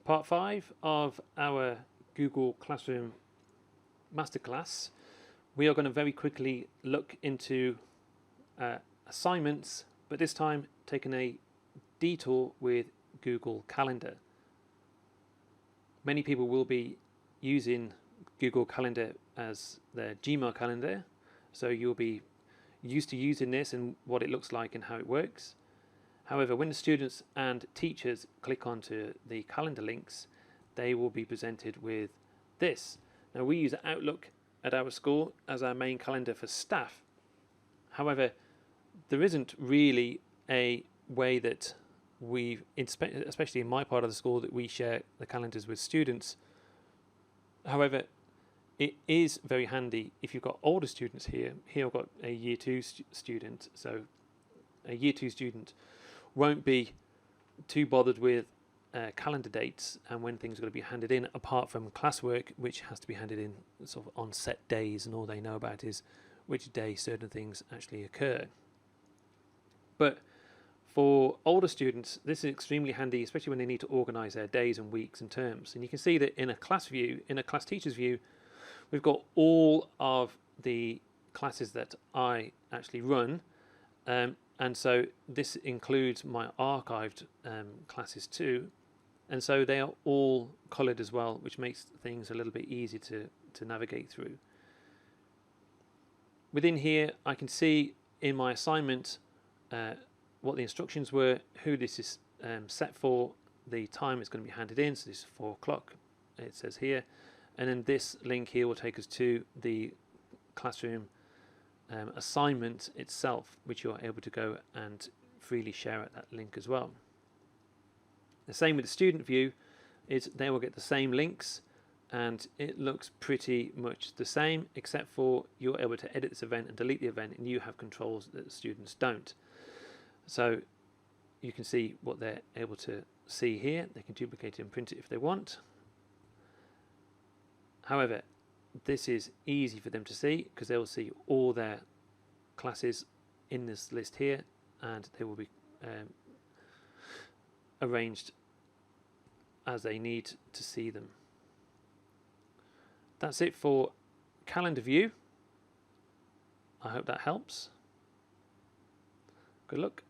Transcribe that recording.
Part 5 of our Google Classroom Masterclass. We are going to very quickly look into assignments, but this time taking a detour with Google Calendar. Many people will be using Google Calendar as their Gmail calendar, so you'll be used to using this and what it looks like and how it works. However, when the students and teachers click onto the calendar links, they will be presented with this. Now, we use Outlook at our school as our main calendar for staff. However, there isn't really a way that we, especially in my part of the school, that we share the calendars with students. However, it is very handy if you've got older students here. Here I've got a year 2 student, so a year 2 student won't be too bothered with calendar dates and when things are going to be handed in, apart from classwork, which has to be handed in sort of on set days, and all they know about is which day certain things actually occur. But for older students, this is extremely handy, especially when they need to organise their days and weeks and terms. And you can see that in a class view, in a class teacher's view, we've got all of the classes that I actually run. And so this includes my archived classes too, and so they are all coloured as well, which makes things a little bit easier to navigate through. Within here I can see in my assignment what the instructions were, who this is set for, the time it's going to be handed in, so this is 4 o'clock, it says here, and then this link here will take us to the classroom assignment itself, which you're able to go and freely share at that link as well. The same with the student view, is they will get the same links and it looks pretty much the same, except for you're able to edit this event and delete the event, and you have controls that the students don't. So you can see what they're able to see here. They can duplicate it and print it if they want. However, this is easy for them to see because they will see all their classes in this list here, and they will be arranged as they need to see them. That's it for calendar view. I hope that helps. Good luck.